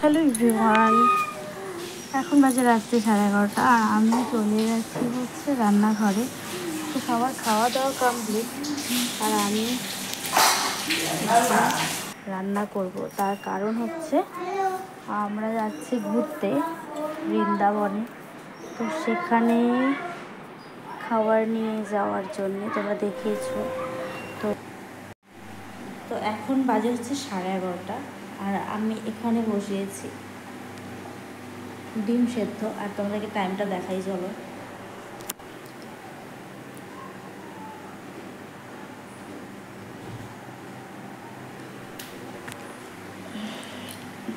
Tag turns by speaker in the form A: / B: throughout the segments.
A: Hello everyone, এখন বাজে রাত্রি 11:30 আর আমি চলে যাচ্ছি হচ্ছে রান্নাঘরে। তো সবার খাওয়া দাওয়া কমপ্লিট আর আমি রান্না করব। তার কারণ হচ্ছে আমরা যাচ্ছি ঘুরতে বৃন্দাবনে, তো সেখানে খাবার নিয়ে যাওয়ার জন্য তোমরা দেখিয়েছো। তো তো এখন বাজে হচ্ছে 11:30 আর আমি এখানে বসিয়েছি ডিম সেদ্ধ। আর তোমাদেরকে টাইমটা দেখাই, চলো।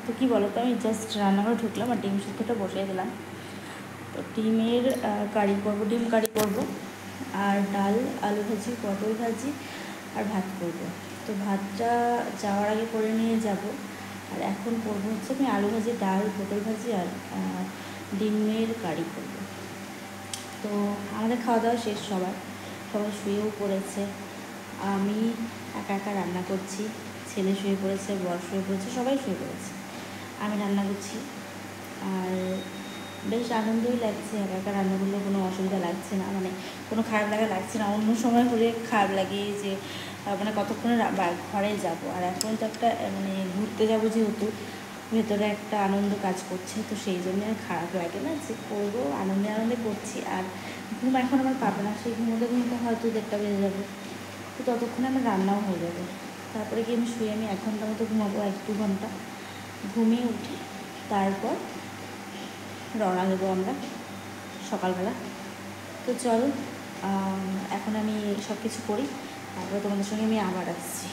A: তো কী বলো তো, আমি জাস্ট রান্নাঘরে ঢুকলাম আর ডিম সেদ্ধটা বসিয়ে দিলাম। তো ডিমের কারি করবো, ডিম কারি করবো, আর ডাল, আলু ভাজি, পটল ভাজি আর ভাত করবো। তো ভাতটা যাওয়ার আগে করে নিয়ে যাব। আর এখন করবো হচ্ছে আমি আলু ভাজি, ডাল, পটল ভাজি আর ডিমের কারি করবো। তো আমাদের খাওয়া দাওয়া শেষ, সবাই শুয়েও পড়েছে। আমি একা একা রান্না করছি, ছেলে শুয়ে পড়েছে, বর শুয়ে পড়েছে, সবাই শুয়ে পড়েছে, আমি রান্না করছি। আর বেশ আনন্দই লাগছে, একা একা রান্না করলে কোনো অসুবিধা লাগছে না, মানে কোনো খারাপ লাগা লাগছে না। অন্য সময় হলে খারাপ লাগে যে মানে কতক্ষণে ঘরে যাব। আর এখন তো একটা মানে ঘুরতে যাবো যেহেতু, ভেতরে একটা আনন্দ কাজ করছে, তো সেই জন্য আর খারাপ লাগে না, যে করবো, আনন্দে আনন্দে করছি। আর ঘুম এখন আমার পাবে না, সেই ঘুমোতে হয়তো 1:30 বেজে যাবে। তো ততক্ষণে আমার রান্নাও হয়ে যাবে। তারপরে কি আমি শুয়ে 1 ঘন্টা মতো ঘুমাবো, 1-2 ঘন্টা ঘুমিয়ে উঠে তারপর রওনা দেবো আমরা সকালবেলা। তো চলো, এখন আমি সব কিছু করি, তারপরে তোমাদের সঙ্গে আমি আবার আসছি।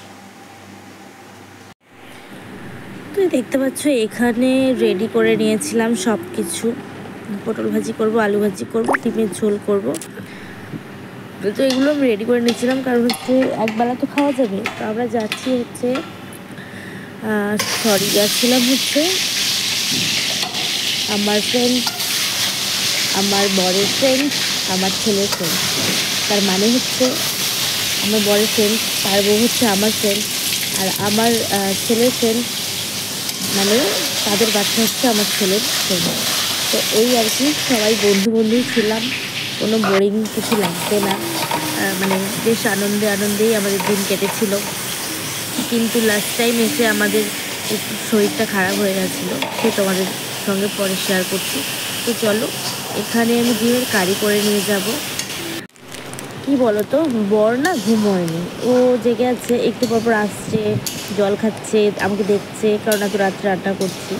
A: তো দেখতে পাচ্ছ এখানে রেডি করে নিয়েছিলাম সব কিছু। পটল ভাজি করব, আলু ভাজি করব, ডিমের ঝোল করব। তো এগুলো আমি রেডি করে নিয়েছিলাম, কারণ হচ্ছে একবেলা তো খাওয়া যাবে। তো আমরা যাচ্ছি হচ্ছে যাচ্ছিলাম হচ্ছে আমার ফ্রেন্ড, আমার বরের ফ্রেন্ড, আমার ছেলের ফ্রেন্ড। তার মানে হচ্ছে আমার বরের ফ্রেন্ড, তার বউ হচ্ছে আমার ফ্রেন্ড, আর আমার ছেলের ফ্রেন্ড মানে তাদের বাচ্চা হচ্ছে আমার ছেলের ফ্রেন্ড। তো এই আর কি, সবাই বন্ধুই ছিলাম, কোনো বোরিং কিছু লাগতো না, মানে বেশ আনন্দেই আমাদের দিন কেটেছিল। কিন্তু লাস্ট টাইম এসে আমাদের একটু শরীরটা খারাপ হয়ে গেছিলো, সে তোমাদের সঙ্গে পরে শেয়ার করছি। তো চলো, এখানে আমি ডিমের কারি করে নিয়ে যাব। কি বলো তো, বর না ঘুমোয়নি, ও জেগে আছে, একটু পরপর আসছে, জল খাচ্ছে, আমাকে দেখছে, কারণ এত রাত্রে রান্না করছি,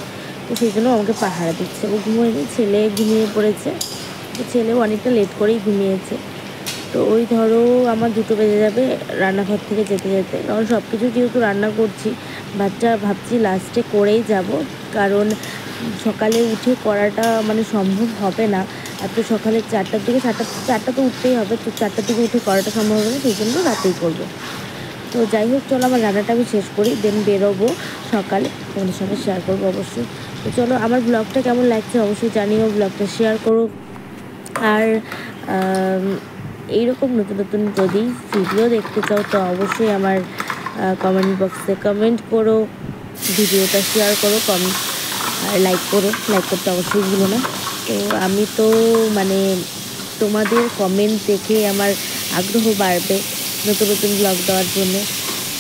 A: তো সেই জন্য আমাকে পাহারা দিচ্ছে। ও ঘুমোয়নি, ছেলে ঘুমিয়ে পড়েছে, তো ছেলেও অনেকটা লেট করেই ঘুমিয়েছে। তো ওই ধরো আমার 2টো বেজে যাবে রান্নাঘর থেকে যেতে যেতে, কারণ সব কিছু যেহেতু রান্না করছি, ভাতটা ভাবছি লাস্টে করেই যাব, কারণ সকালে উঠে করাটা মানে সম্ভব হবে না। এত সকালে 4টার দিকে, 4টা তো উঠতেই হবে, তো 4টার দিকে উঠে করাটা সম্ভব হবে না, সেই জন্য রাতেই করবো। তো যাই হোক, চলো আমার রান্নাটা আমি শেষ করি, দেন বেরোবো সকালে, তোমাদের সঙ্গে শেয়ার করবো অবশ্যই। তো চলো, আমার ব্লগটা কেমন লাগছে অবশ্যই জানিও, ব্লগটা শেয়ার করো। আর এইরকম নতুন যদি ভিডিও দেখতে চাও তো অবশ্যই আমার কমেন্ট বক্সে কমেন্ট করো, ভিডিওটা শেয়ার করো, আর লাইক করতে অবশ্যই ভুলো না। তো আমি তো মানে তোমাদের কমেন্ট দেখে আমার আগ্রহ বাড়বে নতুন ব্লগ দেওয়ার জন্য।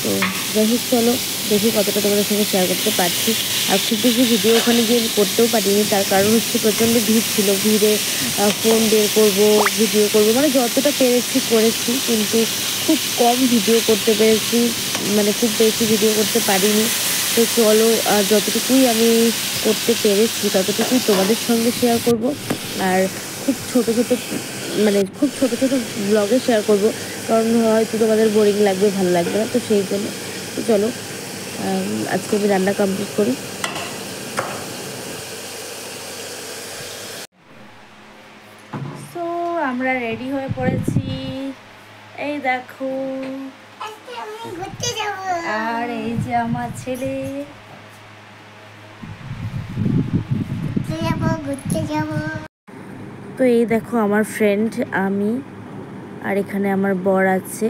A: তো যাই হোক, চলো দেখি কতটা তোমাদের সঙ্গে শেয়ার করতে পারছি। আর খুব বেশি ভিডিও ওখানে গিয়ে করতেও পারিনি, তার কারণ হচ্ছে প্রচণ্ড ভিড় ছিল, ভিড়ে ফোন বের করবো, ভিডিও করবো, মানে যতটা পেরেছি করেছি, কিন্তু খুব কম ভিডিও করতে পেরেছি, মানে খুব বেশি ভিডিও করতে পারিনি। তো চলো, যতটুকুই আমি করতে পেরেছি ততটুকুই তোমাদের সঙ্গে শেয়ার করব। আর খুব ছোট ব্লগে শেয়ার করব, কারণ হয়তো তোমাদের বোরিং লাগবে, ভালো লাগবে না, তো সেই জন্য। তো চলো, আজকে আমি রান্না কমপ্লিট করি। সো আমরা রেডি হয়ে পড়েছি, এই দেখো, আর এই যে আমার ছেলে, তো এই দেখো আমার ফ্রেন্ড, আমি, আর এখানে আমার বর আছে,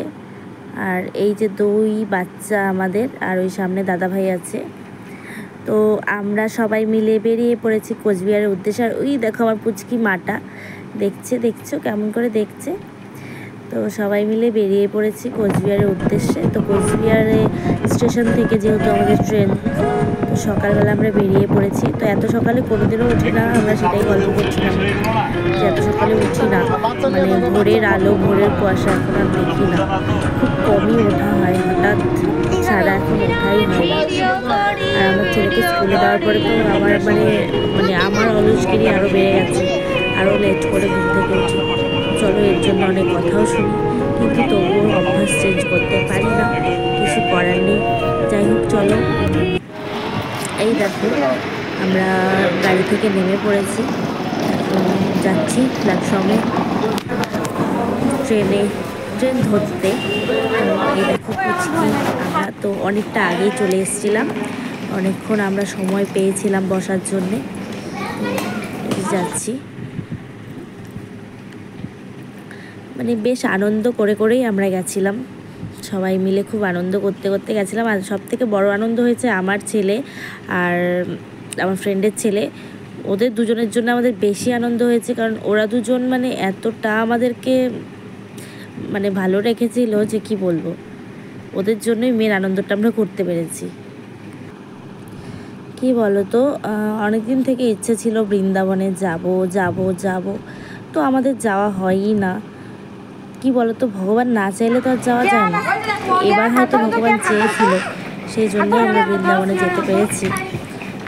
A: আর এই যে 2 বাচ্চা আমাদের, আর ওই সামনে দাদা ভাই আছে। তো আমরা সবাই মিলে বেরিয়ে পড়েছি কোচবিহারের উদ্দেশ্যে। আর ওই দেখো আমার পুচকি মাটা দেখছো কেমন করে দেখছে। তো সবাই মিলে বেরিয়ে পড়েছি কোচবিহারের উদ্দেশ্যে। তো কোচবিহারে স্টেশন থেকে যেহেতু আমাদের ট্রেন, তো সকালবেলা আমরা বেরিয়ে পড়েছি। তো এত সকালে কোনোদিনও উঠি না, আমরা সেটাই গল্প করছিলাম যে এত সকালে উঠি না, মানে ভোরের আলো ভোরের কুয়াশা এখন আর দেখি না, খুব কমই ওঠা হয়, হঠাৎ ছাড়া এখন ওঠাই হয় না। আর আমার ছেলেকে স্কুলে দেওয়ার পরে তো আমার আমার অলসগিরি আরও বেড়ে গেছে, আরও লেট করে ঘুম থেকে উঠি। চলো, এর জন্য অনেক কথাও শুনি, কিন্তু তবুও অভ্যাস চেঞ্জ করতে পারি না, কিছু করার নেই। যাই হোক, চলো। এই দেখো আমরা গাড়ি থেকে নেমে পড়েছি, যাচ্ছি প্ল্যাটফর্মে ট্রেন ধরতে। তো এই দেখো পুচকি, আমরা তো অনেকটা আগেই চলে এসেছিলাম, অনেকক্ষণ আমরা সময় পেয়েছিলাম বসার জন্যে। যাচ্ছি, মানে বেশ আনন্দ করেই আমরা গেছিলাম, সবাই মিলে খুব আনন্দ করতে গেছিলাম। আর সবথেকে বড় আনন্দ হয়েছে আমার ছেলে আর আমার ফ্রেন্ডের ছেলে, ওদের দুজনের জন্য আমাদের বেশি আনন্দ হয়েছে, কারণ ওরা দুজন এতটা আমাদেরকে ভালো রেখেছিল যে কি বলবো, ওদের জন্যই মেন আনন্দটা আমরা করতে পেরেছি। কি বলো তো, অনেক দিন থেকে ইচ্ছে ছিল বৃন্দাবনে যাব, তো আমাদের যাওয়া হয়ই না। কি বলো তো, ভগবান না চাইলে তো আর যাওয়া যায় না। এবার হয়তো ভগবান চেয়েছিল, সেই জন্য আমরা বৃন্দাবনে যেতে পেরেছি।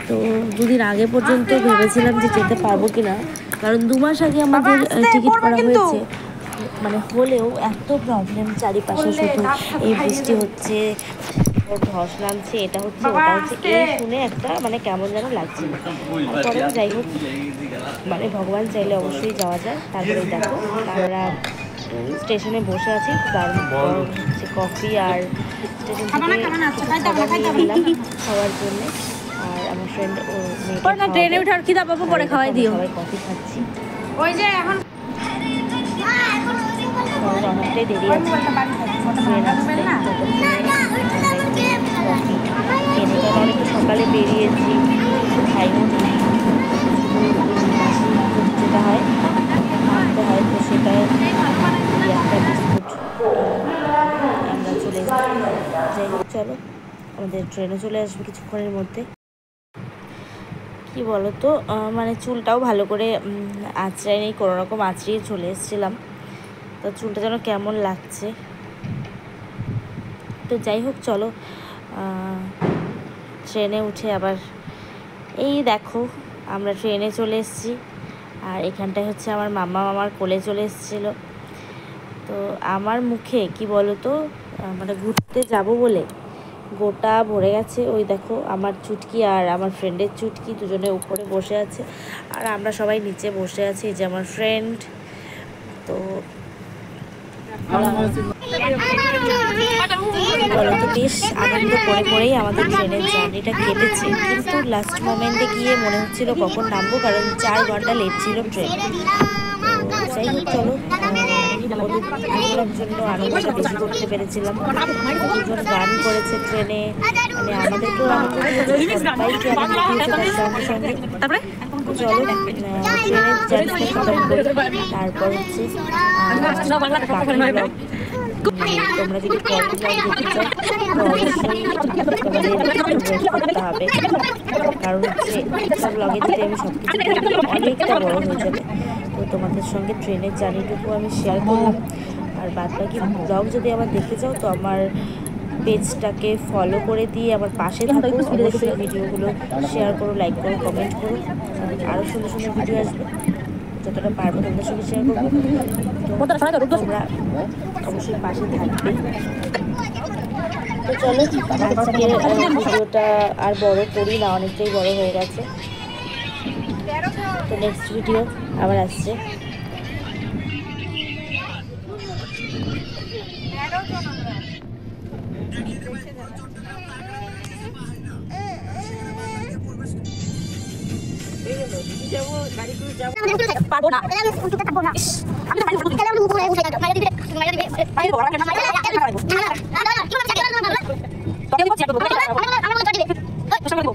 A: তো দুদিন আগে পর্যন্ত ভেবেছিলাম যে যেতে পারবো কিনা, কারণ 2 মাস আগে আমাদের টিকিট করা হয়েছে, হলেও এত প্রবলেম চারিপাশে, শুধু এই বৃষ্টি হচ্ছে, ওর ধস নামছে, এটা হচ্ছে ওটা হচ্ছে, এই শুনে একটা কেমন যেন লাগছে। তারপরে যাই হোক, ভগবান চাইলে অবশ্যই যাওয়া যায়। তারপরে দেখো আমরা স্টেশনে বসে আছি, তারপর হচ্ছে কফি আর স্টেশন থেকে খাওয়ার জন্য। আর আমার ফ্রেন্ড ট্রেনে উঠার খিদা পাবো, পরে খাওয়াই দিও, সবাই কফি খাচ্ছি। ওই যে এখন অনেকটাই দেরি আছে ট্রেন আসতে, কফি এনে তো অনেকটা সকালে বেরিয়েছি, খাইও নেই, যেটা হয় আনতে হয়, তো সেটা একটা বিস্কুট আমরা চলে এসেছি। যাই হোক, চলো, আমাদের ট্রেনে চলে আসবে কিছুক্ষণের মধ্যে। কি বলো তো, চুলটাও ভালো করে আঁচড়াই নেই, কোনোরকম আঁচড়িয়ে চলে এসেছিলাম, তো চুলটা যেন কেমন লাগছে। তো যাই হোক, চলো ট্রেনে উঠে আবার এই দেখো আমরা ট্রেনে চলে এসেছি। আর এখানটায় হচ্ছে আমার মামার কোলে চলে এসেছিলো। তো আমার মুখে কি বলো তো, ঘুরতে যাব বলে গোটা ভরে গেছে। ওই দেখো আমার চুটকি আর আমার ফ্রেন্ডের চুটকি দুজনে উপরে বসে আছে, আর আমরা সবাই নিচে বসে আছি। এই যে আমার ফ্রেন্ড। তো বলতো বেশ আনন্দ করেই আমাদের ট্রেনের জার্নিটা কেটেছে, কিন্তু লাস্ট মোমেন্টে গিয়ে মনে হচ্ছিল কখন নামবো, কারণ 4 ঘন্টা লেট ছিল ট্রেন। যাই হোক, চলো, ওদের জন্য আনন্দটা বেশি করতে পেরেছিলাম। দুজন গান করেছে ট্রেনে, আমাদেরকেও আনন্দ দিয়েছে, সবাইকে আনন্দ দিয়েছে তার সঙ্গে সঙ্গে। চলো ট্রেনের জার্নিটা খতম করি, তারপর হচ্ছে তোমরা যদি পরের ব্লগ দেখতে চাও তো অবশ্যই তোমাদের ওয়েট করতে হবে, কারণ হচ্ছে একটা ব্লগে যদি আমি সব কিছু অনেকটা বড় হয়ে যাবে। তো তোমাদের সঙ্গে ট্রেনের জার্নিটুকু আমি শেয়ার করলাম, আর বাদবাকি ব্লগ যদি আমার দেখতে চাও তো আমার পেজটাকে ফলো করে দিয়ে আমার পাশে থাকো, অবশ্যই ভিডিওগুলো শেয়ার করো, লাইক করো, কমেন্ট করো। আরও সুন্দর সুন্দর ভিডিও আসবে, যতটা পারবো তোমাদের সঙ্গে শেয়ার করবো। তোমরা অবশ্যই পাশে থাকবে। তো চলো, আজকের ভিডিওটা আর বড় করি না, অনেকটাই বড় হয়ে গেছে। তো নেক্সট ভিডিও আবার আসছে। পারবো না, আমি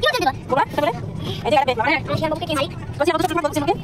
B: কি হচ্ছে দিবা গোবা তারপরে এই যে আরে মানে আমি শেয়ার করতে কি মারি বলছি আমরা তো বলছি ওকে